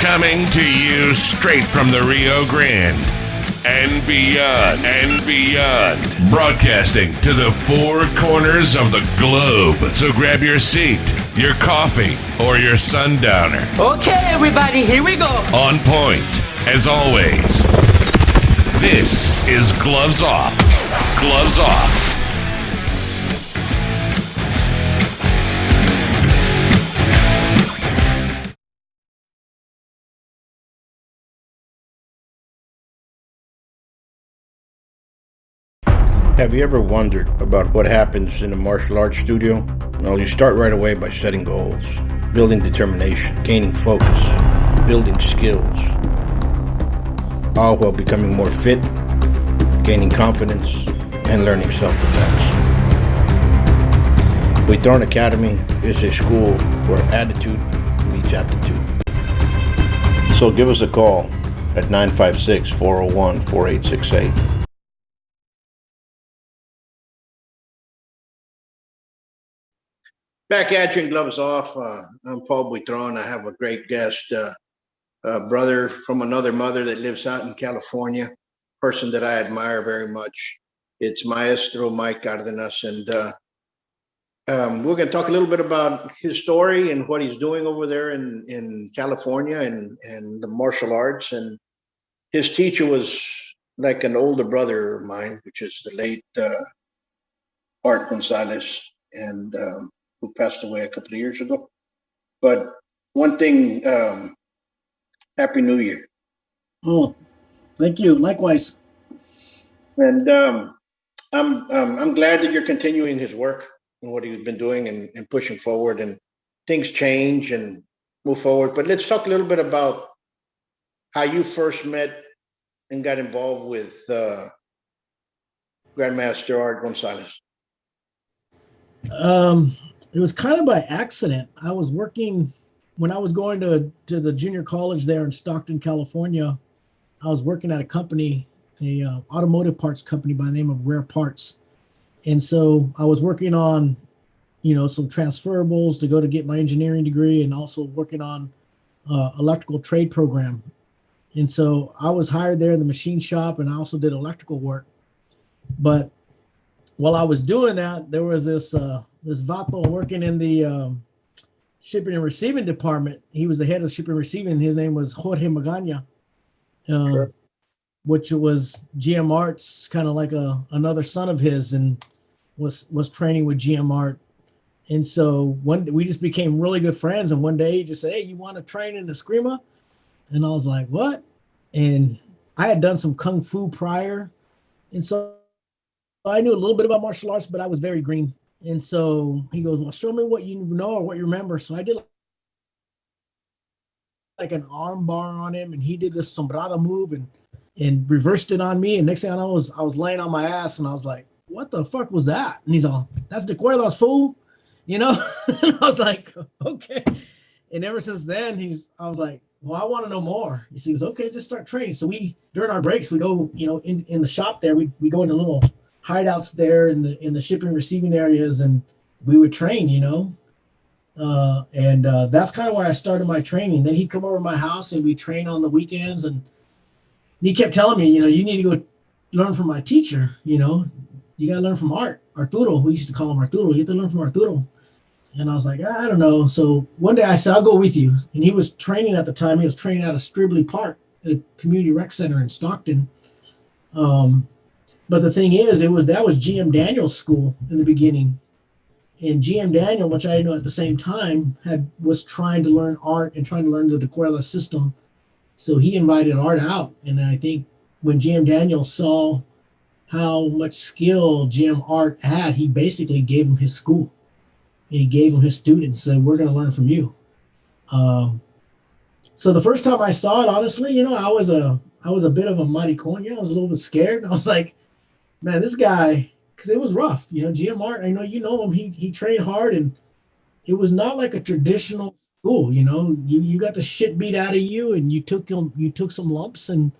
Coming to you straight from the Rio Grande and beyond, broadcasting to the four corners of the globe. So grab your seat, your coffee, or your sundowner. Okay, everybody, here we go. On point, as always. This is Gloves Off. Gloves Off. Have you ever wondered about what happens in a martial arts studio? Well, you start right away by setting goals, building determination, gaining focus, building skills, all while becoming more fit, gaining confidence, and learning self-defense. Buitron Academy is a school where attitude meets aptitude. So give us a call at 956-401-4868. Back at you and Gloves Off. I'm Paul Buitron. I have a great guest, brother from another mother that lives out in California, person that I admire very much. It's Maestro Mike Cardenas, and we're going to talk a little bit about his story and what he's doing over there in California and the martial arts. And his teacher was like an older brother of mine, which is the late Art Gonzalez, and who passed away a couple of years ago. But one thing, Happy New Year. Oh, thank you. Likewise. And I'm glad that you're continuing his work and what he's been doing and pushing forward, and things change and move forward. But let's talk a little bit about how you first met and got involved with Grandmaster Art Gonzalez. It was kind of by accident. I was working when I was going to the junior college there in Stockton, California. I was working at a company, a automotive parts company by the name of Rare Parts. And so I was working on, some transferables to go to get my engineering degree, and also working on electrical trade program. And so I was hired there in the machine shop, and I also did electrical work. But while I was doing that, there was this vato working in the shipping and receiving department. He was the head of shipping and receiving. His name was Jorge Magaña, Sure. which was GM Art's kind of like another son of his, and was training with GM Art. And so we just became really good friends. And one day he just said, "Hey, you want to train in Escrima?" And I was like, "What?" And I had done some Kung Fu prior. And so I knew a little bit about martial arts, but I was very green. And so he goes, "Well, show me what you know or what you remember." So I did like an arm bar on him, and he did this sombrada move and reversed it on me. And next thing I know, I was laying on my ass, and I was like, "What the fuck was that?" And he's all, "That's de cuerdas, fool." And I was like, "Okay." And ever since then, I was like, "Well, I want to know more." He goes, "Okay, just start training." So during our breaks, we go, in the shop there, we go into little hideouts there in the shipping and receiving areas, and we would train, and that's kind of where I started my training. Then he'd come over to my house, and we train on the weekends, and he kept telling me, "You need to go learn from my teacher, you got to learn from Arturo." We used to call him Arturo. You have to learn from Arturo. And I was like, "I don't know." So one day I said, "I'll go with you." And he was training at the time. He was training out of Stribley Park, a community rec center in Stockton. But the thing is, that was GM Daniel's school in the beginning. And GM Daniel, which I didn't know at the same time, was trying to learn art and trying to learn the De Cuerda system. So he invited Art out. And I think when GM Daniel saw how much skill GM Art had, he basically gave him his school. And he gave him his students, said, "We're going to learn from you." So the first time I saw it, honestly, I was a bit of a maricon. I was a little bit scared. I was like, "Man, this guy," because it was rough. GM Art, I know you know him. He trained hard, and it was not like a traditional school. You got the shit beat out of you, and you took some lumps, and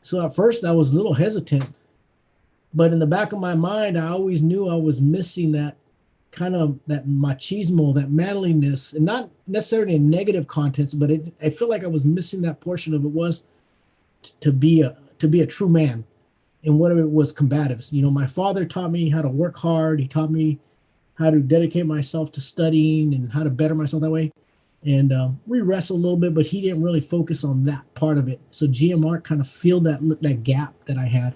so at first I was a little hesitant. But in the back of my mind, I always knew I was missing that kind of that machismo, that manliness, and not necessarily in negative context, but I feel like I was missing that portion of it was to be a true man, and what it was combatives. You know, my father taught me how to work hard. He taught me how to dedicate myself to studying and how to better myself that way. And we wrestled a little bit, but he didn't really focus on that part of it. So GMR kind of filled that gap that I had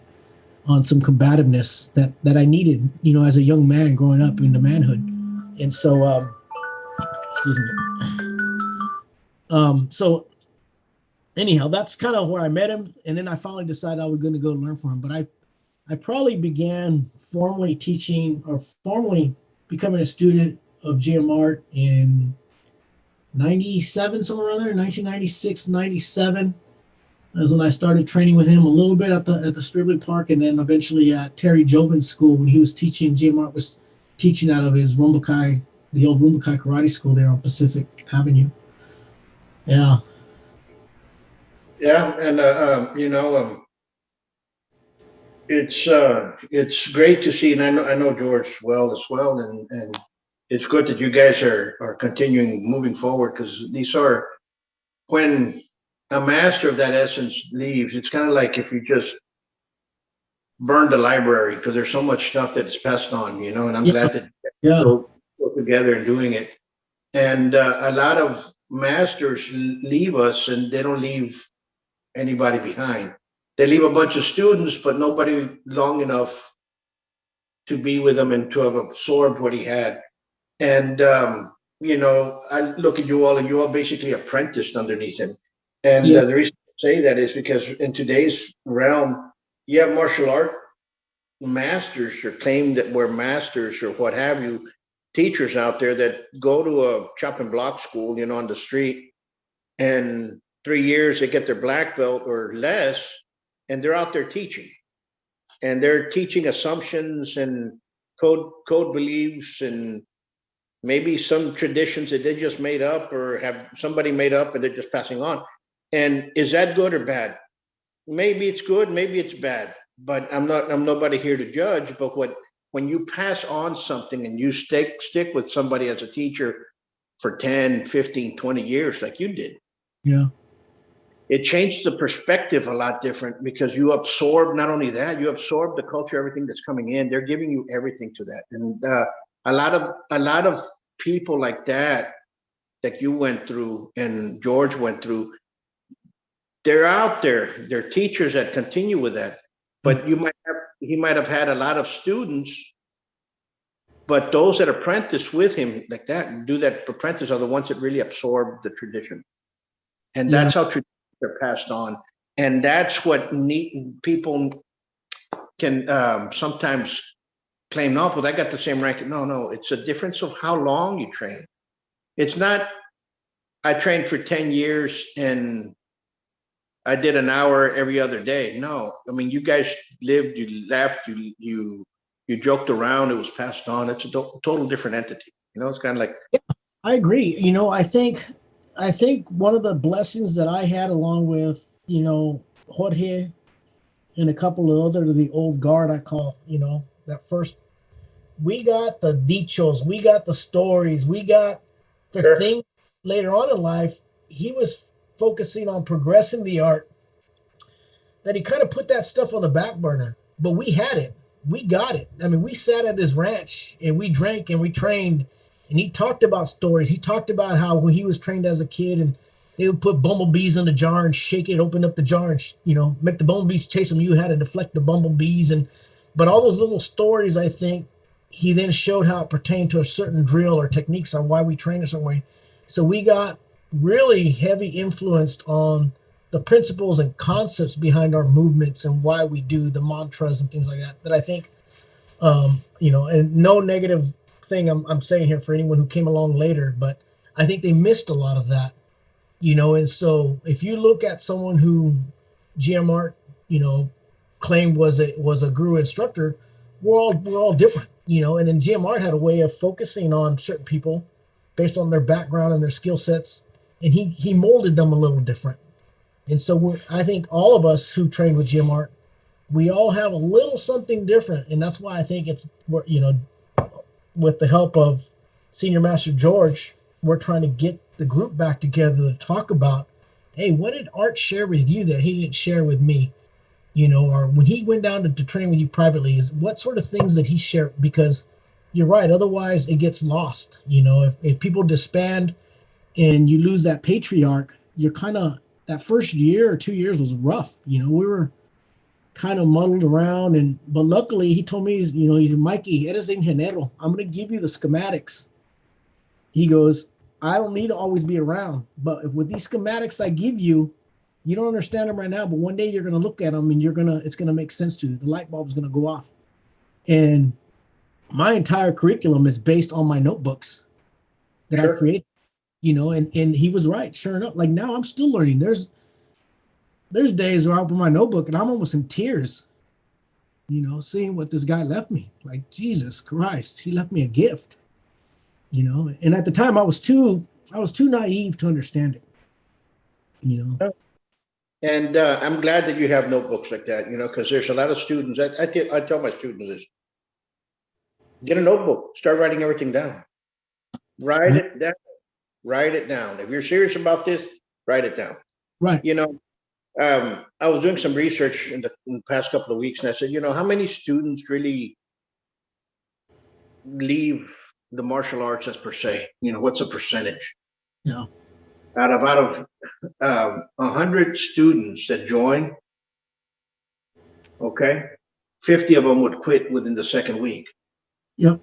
on some combativeness that I needed, you know, as a young man growing up into manhood. And so, excuse me. So anyhow, that's kind of where I met him. And then I finally decided I was going to go learn from him. But I probably began formally teaching or formally becoming a student of GMR in 97, somewhere around there, 1996, 97. That's when I started training with him a little bit at the Stribley Park, and then eventually at Terry Jobin's school when he was teaching. GMR was teaching out of his Rumbukai, the old Rumbukai Karate School there on Pacific Avenue. Yeah. Yeah, and it's great to see, and I know George well as well, and it's good that you guys are continuing moving forward, because these are, when a master of that essence leaves, it's kind of like if you just burn the library, because there's so much stuff that is passed on, you know, and I'm glad that Yeah. go together and doing it. And a lot of masters leave us and they don't leave anybody behind. They leave a bunch of students, but nobody long enough to be with them and to have absorbed what he had. And I look at you all, and you all basically apprenticed underneath him. And Yeah. the reason I say that is because in today's realm, you have martial art masters, or claim that we're masters or what have you, teachers out there that go to a chop and block school, you know, on the street, and 3 years they get their black belt or less, and they're out there teaching, and they're teaching assumptions and code beliefs, and maybe some traditions that they just made up or have somebody made up and they're just passing on. And is that good or bad? Maybe it's good, maybe it's bad, but I'm nobody here to judge. But when you pass on something and you stick with somebody as a teacher for 10, 15, 20 years, like you did, Yeah. it changed the perspective a lot different, because you absorb, not only that, you absorb the culture, everything that's coming in. They're giving you everything to that. And a lot of people like that you went through and George went through, they're out there. They're teachers that continue with that. But he might have had a lot of students, but those that apprentice with him like that and do that apprentice are the ones that really absorb the tradition. And that's how traditions are passed on. And that's what people can sometimes claim, no, but I got the same rank. No, it's a difference of how long you train. It's not, I trained for 10 years and I did an hour every other day. No, I mean, you guys lived, you laughed, you joked around, it was passed on. It's a total different entity. You know, it's kind of like. I agree. You know, I think one of the blessings that I had, along with, you know, Jorge and a couple of other of the old guard, I call, you know, that first, we got the dichos, we got the stories, we got the thing. Later on in life, he was focusing on progressing the art, that he kind of put that stuff on the back burner. But we had it. We got it. I mean, we sat at his ranch and we drank and we trained, and he talked about stories. He talked about how when he was trained as a kid, and they would put bumblebees in the jar and shake it, open up the jar, and you know, make the bumblebees chase them. You had to deflect the bumblebees, but all those little stories, I think he then showed how it pertained to a certain drill or techniques on why we train a certain way. So we got really heavy influenced on the principles and concepts behind our movements and why we do the mantras and things like that. That I think, you know, and no negative thing I'm saying here for anyone who came along later, but I think they missed a lot of that, you know. And so if you look at someone who GMR, you know, claimed was a guru instructor, we're all different, you know. And then GMR had a way of focusing on certain people based on their background and their skill sets, and he molded them a little different. And so I think all of us who trained with GMR, we all have a little something different, and that's why I think it's, you know, with the help of Senior Master George, we're trying to get the group back together to talk about, hey, what did Art share with you that he didn't share with me? Or when he went down to train with you privately, is what sort of things that he shared? Because you're right, otherwise it gets lost. If people disband and you lose that patriarch, you're kind of, that first year or 2 years was rough. We were kind of muddled around, but luckily he told me, he's Mikey, eres ingeniero. I'm going to give you the schematics. He goes, I don't need to always be around, but with these schematics I give you, you don't understand them right now, but one day you're going to look at them and it's going to make sense to you. The light bulb's going to go off. And my entire curriculum is based on my notebooks that I create, and he was right. Sure enough, like now I'm still learning. There's days where I open my notebook and I'm almost in tears, seeing what this guy left me. Like, Jesus Christ, he left me a gift, and at the time I was too naive to understand it. And I'm glad that you have notebooks like that, because there's a lot of students. I tell my students this: get a notebook, start writing everything down, write it down, write it down. If you're serious about this, write it down. Right. I was doing some research in the past couple of weeks, and I said, how many students really leave the martial arts as per se? What's a percentage? Yeah. Out of 100 students that join, okay, 50 of them would quit within the second week. Yep.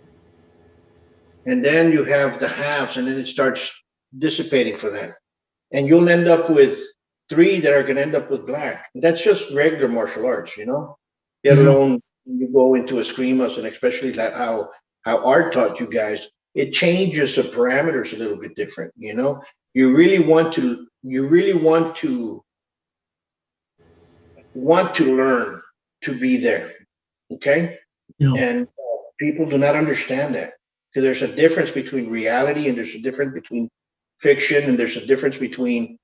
And then you have the halves, and then it starts dissipating for that. And you'll end up with 3 that are going to end up with black. That's just regular martial arts, let alone you go into Escrimas, and especially like how Art taught you guys, it changes the parameters a little bit different, You really want to learn to be there, okay? Yeah. And people do not understand that, because there's a difference between reality, and there's a difference between fiction, and there's a difference between,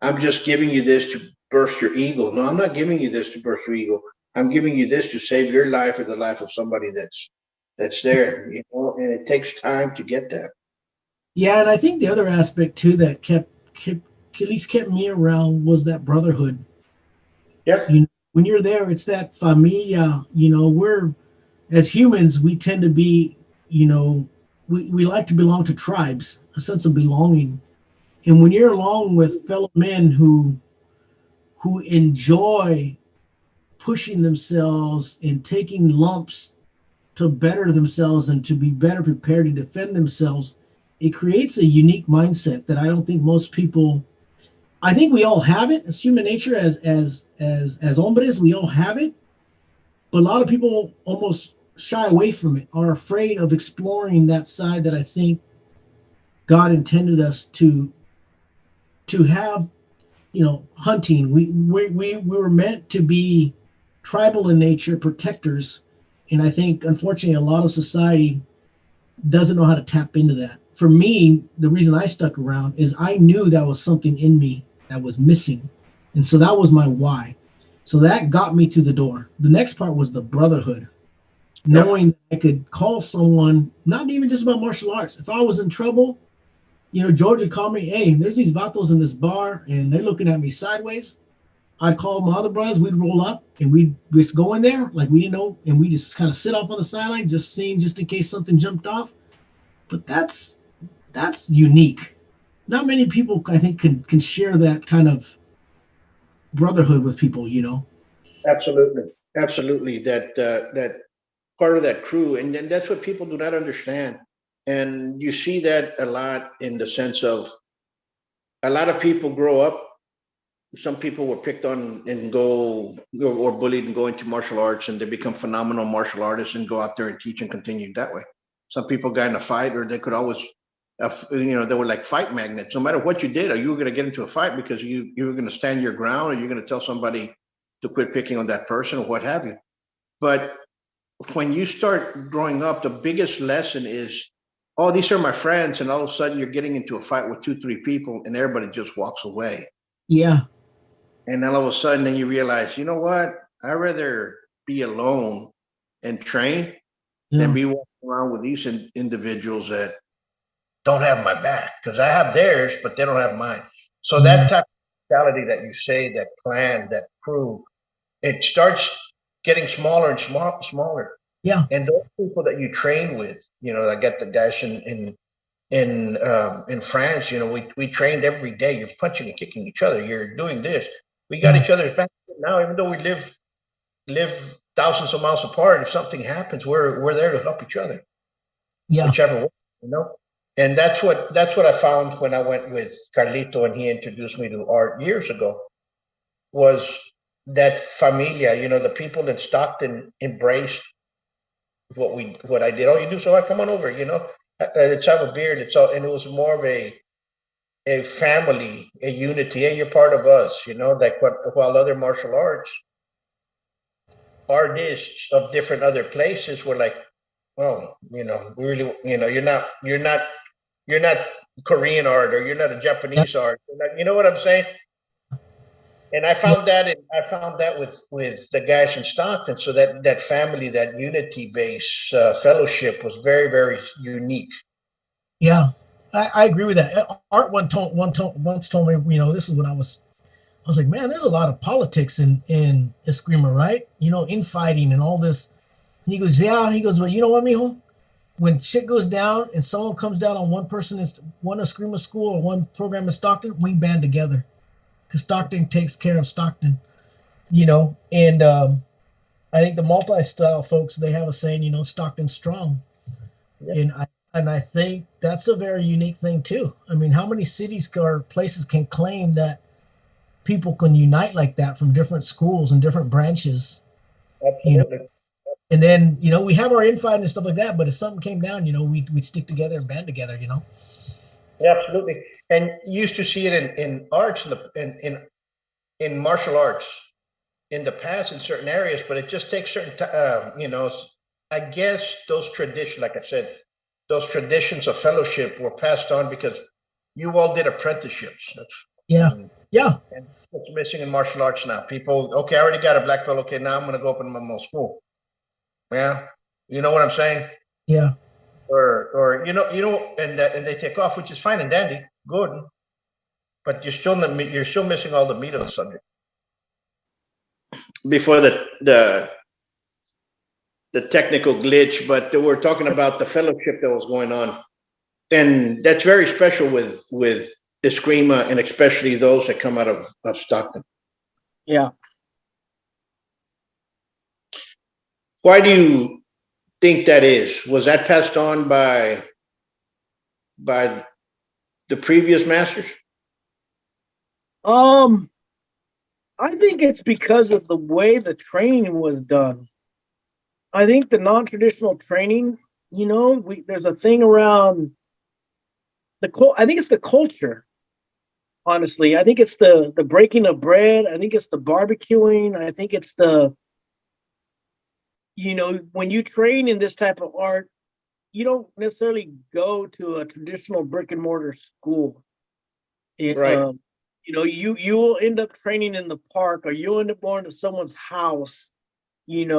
I'm just giving you this to burst your ego. No, I'm not giving you this to burst your ego. I'm giving you this to save your life or the life of somebody that's there, and it takes time to get that. Yeah, and I think the other aspect too that kept at least kept me around was that brotherhood. Yep. When you're there, it's that familia. We're, as humans, we tend to be, we like to belong to tribes, a sense of belonging. And when you're along with fellow men who enjoy pushing themselves and taking lumps to better themselves and to be better prepared to defend themselves, it creates a unique mindset that I don't think most people. I think we all have it. It's human nature as hombres. We all have it, but a lot of people almost shy away from it, are afraid of exploring that side that I think God intended us to have. Hunting. We were meant to be tribal in nature, protectors, and I think unfortunately a lot of society doesn't know how to tap into that. For me, the reason I stuck around is I knew that was something in me that was missing. And so that was my why. So that got me to the door. The next part was the brotherhood. Knowing I could call someone, not even just about martial arts. If I was in trouble, George would call me, hey, there's these vatos in this bar and they're looking at me sideways. I'd call my other brothers, we'd roll up and we'd just go in there like we didn't know, and we just kind of sit off on the sideline, just in case something jumped off. But that's unique. Not many people, I think, can share that kind of brotherhood with people. Absolutely. That part of that crew, and that's what people do not understand. And you see that a lot in the sense of a lot of people grow up. Some people were picked on and go or bullied and go into martial arts, and they become phenomenal martial artists and go out there and teach and continue that way. Some people got in a fight, or they could always, they were like fight magnets. No matter what you did, or you were going to get into a fight because you were going to stand your ground, or you're going to tell somebody to quit picking on that person or what have you. But when you start growing up, the biggest lesson is, oh, these are my friends, and all of a sudden you're getting into a fight with 2-3 people, and everybody just walks away. Yeah. And then all of a sudden, then you realize, you know what? I'd rather be alone and train than be around with these individuals that don't have my back because I have theirs, but they don't have mine. So Yeah. that type of mentality that you say, that clan, that crew, it starts getting smaller and smaller. Yeah. And those people that you train with, I get the guys in France. We trained every day. You're punching and kicking each other. You're doing this. We got Yeah. each other's back now, even though we live thousands of miles apart. If something happens, we're there to help each other, Yeah. whichever way, you know. And that's what I found when I went with Carlito and he introduced me to art years ago. Was that familia? The people in Stockton embraced what I did. Oh, you do so? I come on over. Let's have a beer. And it was more of a family, a unity. Hey, you're part of us. Like while other martial arts artists of different other places were like, well, really, you're not Korean art or you're not a Yeah. Japanese art. You know what I'm saying? And I found that with the guys in Stockton. So that family, that unity base fellowship was very, very unique. Yeah. I agree with that. Art once told me, this is when I was like, man, there's a lot of politics in Escrima, right? Infighting and all this. And he goes, yeah. He goes, well, you know what, mijo? When shit goes down and someone comes down on one person in one Escrima school or one program in Stockton, we band together because Stockton takes care of Stockton, And I think the multi-style folks, they have a saying, Stockton strong. Yep. And I think that's a very unique thing too. I mean, how many cities or places can claim that people can unite like that from different schools and different branches, Absolutely. and then, we have our infight and stuff like that, but if something came down, we'd stick together and band together. Yeah, absolutely. And you used to see it in arts, in martial arts in the past in certain areas, but it just takes certain I guess those traditions, like I said, those traditions of fellowship were passed on because you all did apprenticeships. Yeah. And Yeah. what's missing in martial arts now. People, okay, I already got a black belt. Okay, now I'm going to go open my own school. Yeah, you know what I'm saying? Yeah. Or and they take off, which is fine and dandy, good, but you're still missing all the meat of the subject. Before the technical glitch, but we're talking about the fellowship that was going on, and that's very special with Escrima, and especially those that come out of Stockton. Yeah. Why do you think that is? Was that passed on by the previous masters? I think it's because of the way the training was done. I think the non-traditional training, there's a thing around I think it's the culture. Honestly, I think it's the breaking of bread. I think it's the barbecuing. I think it's when you train in this type of art, you don't necessarily go to a traditional brick and mortar school. Right. You will end up training in the park, or you'll end up going to someone's house, and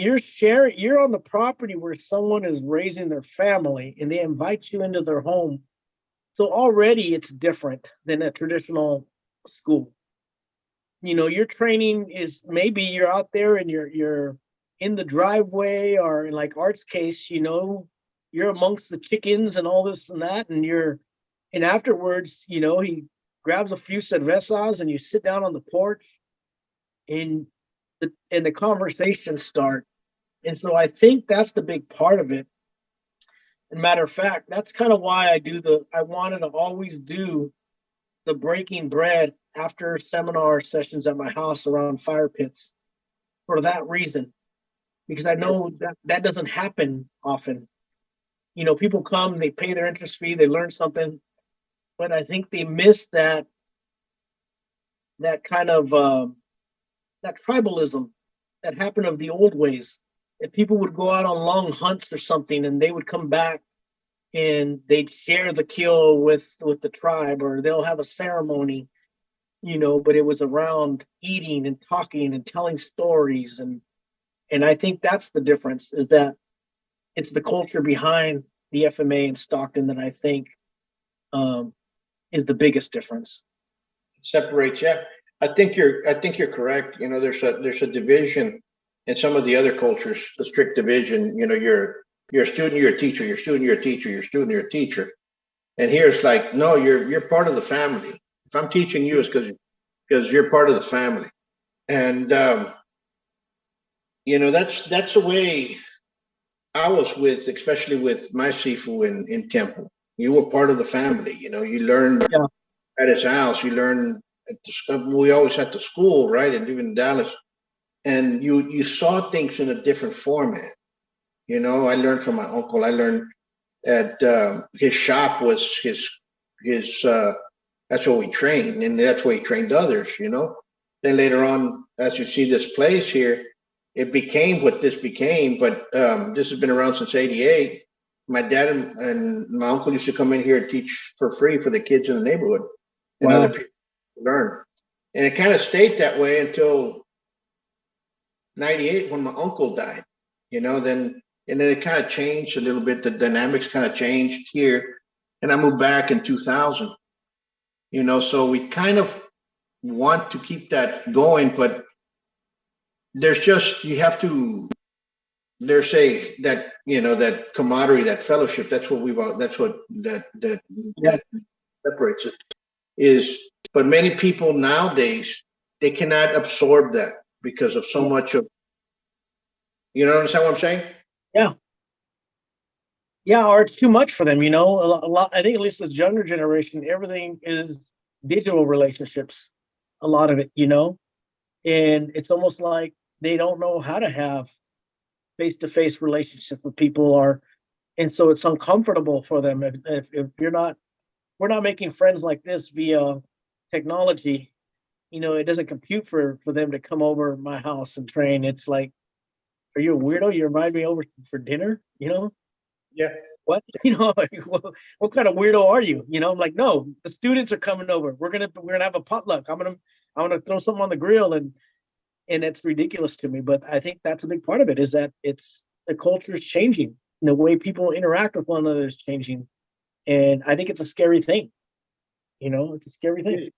you're on the property where someone is raising their family and they invite you into their home. So already it's different than a traditional school. Your training is, maybe you're out there and you're in the driveway, or in like Art's case, you're amongst the chickens and all this and that, and afterwards, he grabs a few cervezas and you sit down on the porch and the conversations start. And so I think that's the big part of it. And matter of fact, that's kind of why I wanted to always do the breaking bread after seminar sessions at my house around fire pits, for that reason, because I know that doesn't happen often. People come, they pay their interest fee, they learn something, but I think they miss that kind of that tribalism that happened of the old ways. If people would go out on long hunts or something, and they would come back and they'd share the kill with the tribe, or they'll have a ceremony, but it was around eating and talking and telling stories. And I think that's the difference, is that it's the culture behind the FMA in Stockton that I think is the biggest difference. Separates, yeah. I think you're correct. You know, there's a division in some of the other cultures, the strict division. You know, you're a student, you're a teacher, you're a student, you're a teacher, you're a student, you're a teacher. And here it's like, no, you're part of the family. If I'm teaching you, it's because you're part of the family. And you know, that's the way I was with, especially with my Sifu in Temple. You were part of the family. You know, you learned Yeah. at his house. You learned at we always had to school, right? And even in Dallas, and you saw things in a different format. You know, I learned from my uncle. I learned at his shop was his. That's where we trained, and that's where he trained others. You know, then later on, as you see this place here, it became what this became. But this has been around since '88. My dad and my uncle used to come in here and teach for free for the kids in the neighborhood, and Wow. other people learn. And it kind of stayed that way until '98 when my uncle died. You know, then it kind of changed a little bit. The dynamics kind of changed here, and I moved back in 2000. You know, so we kind of want to keep that going, but there's just you have to. There's that you know that camaraderie, that fellowship. That's what we've. That's what that separates it is. But many people nowadays they cannot absorb that because of so much of. You know understand what I'm saying? Yeah. Yeah, or it's too much for them, you know. A lot, I think at least the younger generation, everything is digital relationships, a lot of it, you know. And it's almost like they don't know how to have face-to-face relationships with people, or and so it's uncomfortable for them if you're not we're not making friends like this via technology. You know, it doesn't compute for them to come over my house and train. It's like, are you a weirdo? You invite me over for dinner, you know? Yeah. What? You know, like, what kind of weirdo are you? You know, I'm like, no, the students are coming over. We're gonna have a potluck. I'm gonna throw something on the grill, and it's ridiculous to me. But I think that's a big part of it, is that it's the culture is changing, and the way people interact with one another is changing. And I think it's a scary thing. You know, it's a scary thing.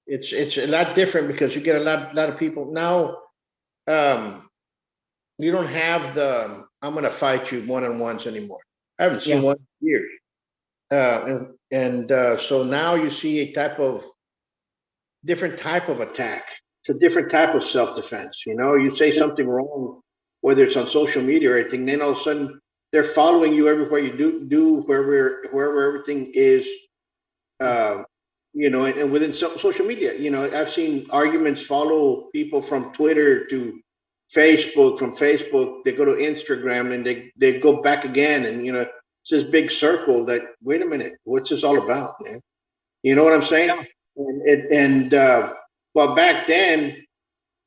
It's a lot different because you get a lot of people now. Um, you don't have the I'm going to fight you one on ones anymore. I haven't seen Yeah. one in years, so now you see a different type of attack. It's a different type of self defense. You know, you say something wrong, whether it's on social media or anything, then all of a sudden they're following you everywhere you do wherever everything is. Uh, you know, and within social media, you know, I've seen arguments follow people from Twitter to Facebook, from Facebook, they go to Instagram and they go back again. And, you know, it's this big circle that, wait a minute, what's this all about, man? You know what I'm saying? Yeah. Well, back then,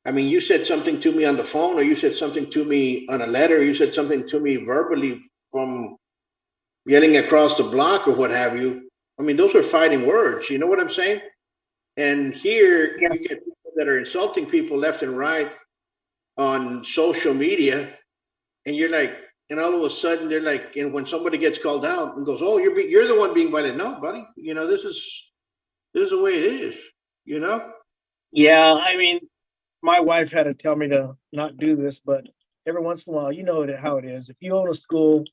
I mean, you said something to me on the phone, or you said something to me on a letter, or you said something to me verbally from yelling across the block or what have you. I mean, those are fighting words. You know what I'm saying? And here Yeah. you get people that are insulting people left and right on social media, and you're like, and all of a sudden they're like, and when somebody gets called out and goes, "Oh, you're the one being violent." No, buddy. You know, this is the way it is. You know. Yeah. I mean, my wife had to tell me to not do this, but every once in a while, you know how it is. If you own a school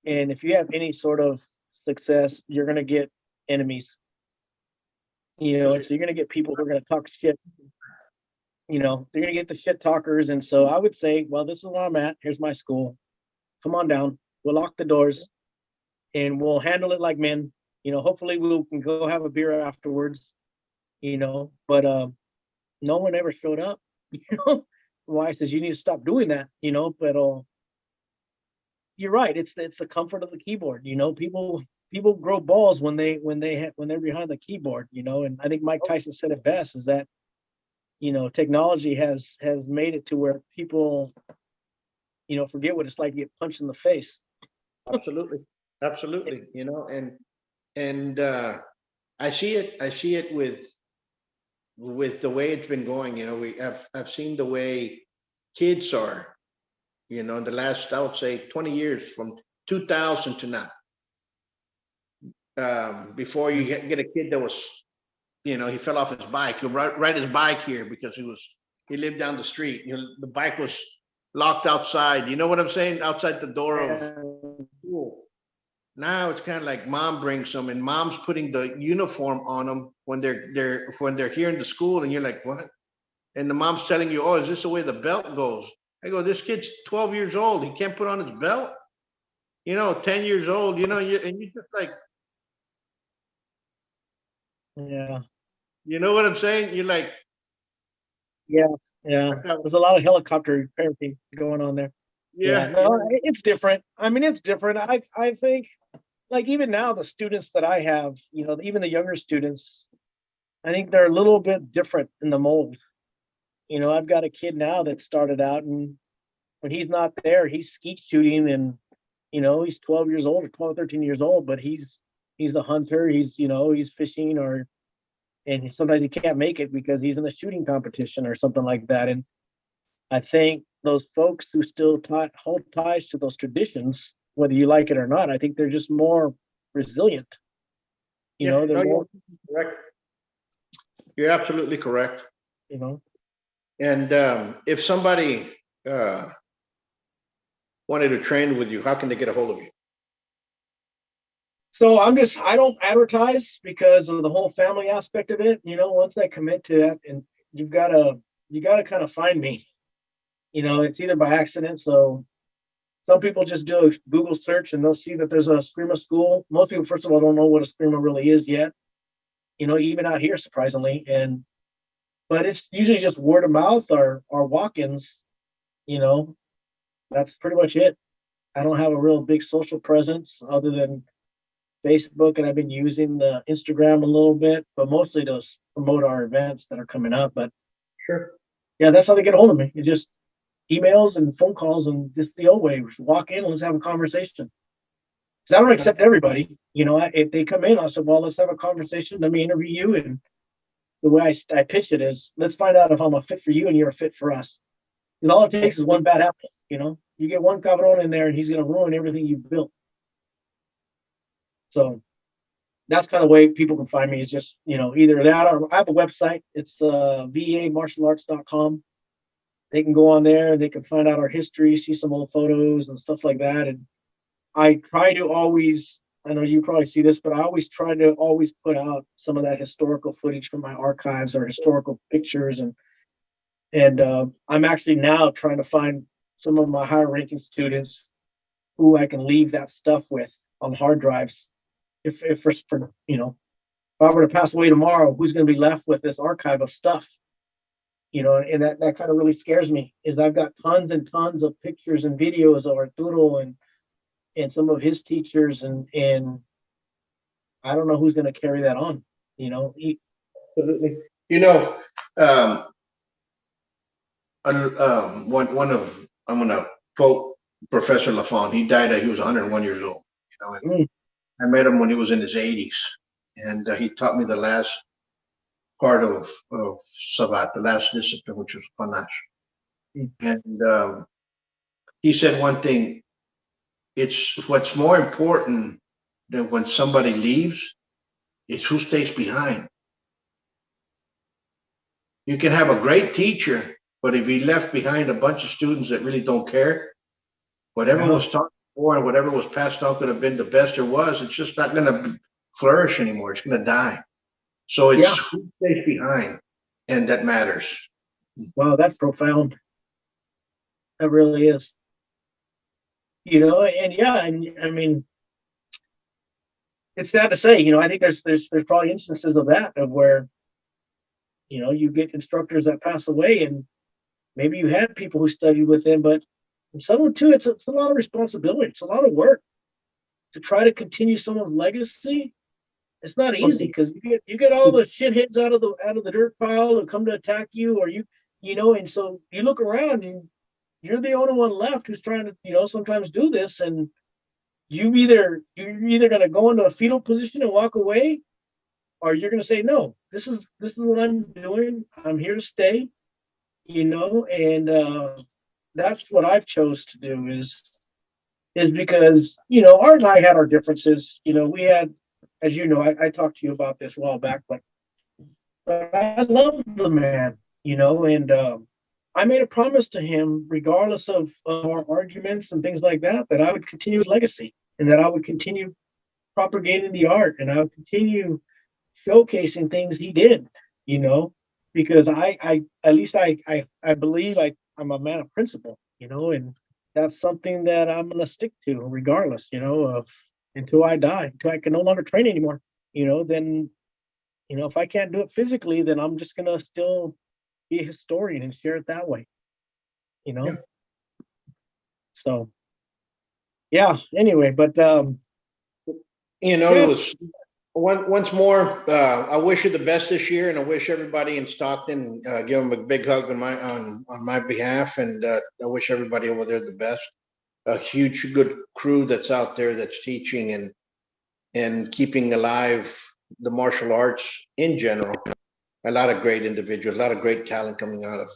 and if you have any sort of success, you're going to get enemies, you know, and so you're going to get people who are going to talk shit. You know, they're going to get the shit talkers. And so I would say, well, this is where I'm at. Here's my school. Come on down. We'll lock the doors and we'll handle it like men. You know, hopefully we can go have a beer afterwards, you know, but no one ever showed up. You know, my wife says, you need to stop doing that, you know, but you're right. It's the comfort of the keyboard. You know, people grow balls when they're behind the keyboard. You know, and I think Mike Tyson said it best: is that, you know, technology has made it to where people, you know, forget what it's like to get punched in the face. Absolutely, absolutely. You know, and I see it with the way it's been going. You know, I've seen the way kids are. in the last, I would say 20 years from 2000 to now. Before you get a kid that was, he fell off his bike. He'll ride his bike here because he lived down the street. The bike was locked outside. You know what I'm saying? Outside the door of school. Now it's kind of like mom brings them, and mom's putting the uniform on them when they're here in the school, and you're like, what? And the mom's telling you, oh, is this the way the belt goes? I go, this kid's 12 years old. He can't put on his belt. 10 years old. And you're just like, Yeah. you know what I'm saying? You're like, Yeah. There's a lot of helicopter parenting going on there. yeah. No, it's different. I mean, it's different. I think, like, even now, the students that I have, even the younger students, I think they're a little bit different in the mold. I've got a kid now that started out, and when he's not there, he's skeet shooting, and he's 12 years old or 12, 13 years old, but he's a hunter. He's fishing, and sometimes he can't make it because he's in a shooting competition or something like that. And I think those folks who still hold ties to those traditions, whether you like it or not, I think they're just more resilient. They're more correct. You're absolutely correct. And if somebody wanted to train with you, how can they get a hold of you? So I don't advertise because of the whole family aspect of it. Once I commit to that, and you gotta kind of find me. It's either by accident. So some people just do a Google search and they'll see that there's a Escrima school. Most people, first of all, don't know what a Escrima really is yet. Even out here, surprisingly. But it's usually just word of mouth or walk-ins. That's pretty much it. I don't have a real big social presence other than Facebook, and I've been using the Instagram a little bit, but mostly to promote our events that are coming up. But sure, yeah, that's how they get a hold of me. It's just emails and phone calls, and just the old way. Walk in and let's have a conversation. Because I don't accept everybody. If they come in, I said, well, let's have a conversation. Let me interview you. And the way I pitch it is, let's find out if I'm a fit for you and you're a fit for us. Because all it takes is one bad apple. You get one cabron in there, and he's going to ruin everything you've built. So that's kind of the way people can find me, is just, either that, or I have a website. It's vamartialarts.com. They can go on there and they can find out our history, see some old photos and stuff like that. And I try to always, I know you probably see this, but I always try to put out some of that historical footage from my archives or historical pictures. And I'm actually now trying to find some of my higher ranking students who I can leave that stuff with on hard drives. If I were to pass away tomorrow, who's going to be left with this archive of stuff? And that kind of really scares me, is I've got tons and tons of pictures and videos of Arturo and some of his teachers, and I don't know who's going to carry that on. Absolutely. I'm going to quote Professor Lafont. He died. He was 101 years old. I met him when he was in his 80s, and he taught me the last part of Sabat, the last discipline, which was Panache. And he said one thing: it's what's more important than when somebody leaves is who stays behind. You can have a great teacher, but if he left behind a bunch of students that really don't care, whatever was taught before and whatever was passed on could have been the best there was. It's just not going to flourish anymore. It's going to die. So it's who stays behind, and that matters. Wow, that's profound. That really is. And I mean, it's sad to say, I think there's probably instances of that, of where, you get instructors that pass away, and maybe you had people who studied with them, but some of them too, it's a lot of responsibility. It's a lot of work to try to continue someone's legacy. It's not easy, because you get all the shitheads out of the dirt pile who come to attack you, or and so you look around and you're the only one left who's trying to, sometimes do this, and you're either going to go into a fetal position and walk away, or you're going to say, no, this is what I'm doing. I'm here to stay, and that's what I've chose to do is because, Art and I had our differences. We had, as you know, I talked to you about this a while back, but I love the man, and I made a promise to him, regardless of our arguments and things like that, that I would continue his legacy and that I would continue propagating the art and I would continue showcasing things he did, you know, because I at least I believe I'm a man of principle, and that's something that I'm gonna stick to regardless, of until I die, until I can no longer train anymore, then if I can't do it physically, then I'm just gonna still be a historian and share it that way, you know. Yeah. So yeah, anyway, but It yeah, was once more. I wish you the best this year, and I wish everybody in Stockton give them a big hug on my behalf, and I wish everybody over there the best. A huge good crew that's out there that's teaching and keeping alive the martial arts in general. A lot of great individuals, a lot of great talent coming out of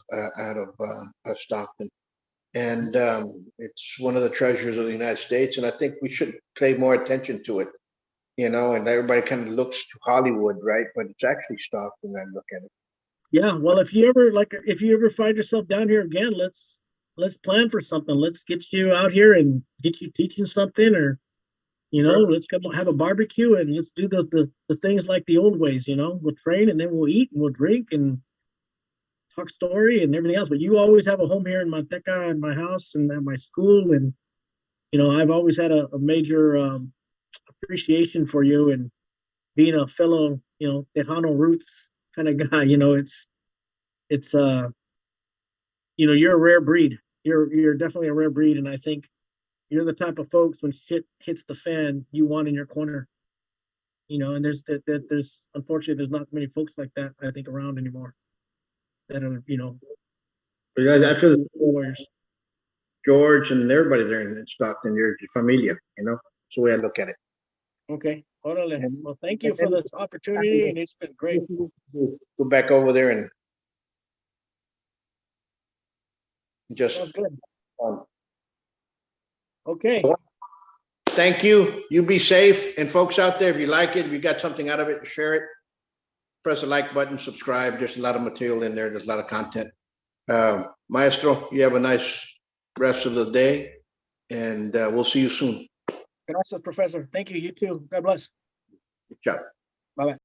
Stockton, and it's one of the treasures of the United States. And I think we should pay more attention to it. And everybody kind of looks to Hollywood, right? But it's actually Stockton. I look at it. yeah. Well, if you ever find yourself down here again, let's plan for something. Let's get you out here and get you teaching something, or Sure. let's come have a barbecue and let's do the things like the old ways. We'll train and then we'll eat and we'll drink and talk story and everything else. But you always have a home here in Manteca, in my house and at my school, and I've always had a major appreciation for you and being a fellow, Tejano roots kind of guy. It's you're a rare breed. You're definitely a rare breed, and I think you're the type of folks when shit hits the fan, you want in your corner. And there's unfortunately there's not many folks like that I think around anymore that are But I feel warriors. George and everybody there in Stockton, you're familia. That's the way I look at it. Okay, orale. And, Well, thank you for and this opportunity, and it's been great. go back over there and just Sounds good. um, Okay, thank you. You be safe. And folks out there, if you like it, if you got something out of it, share it. Press the like button, subscribe. There's a lot of material in there. There's a lot of content. Maestro, you have a nice rest of the day, and we'll see you soon. gracias, Professor. Thank you. You too. God bless. Good job. Bye bye.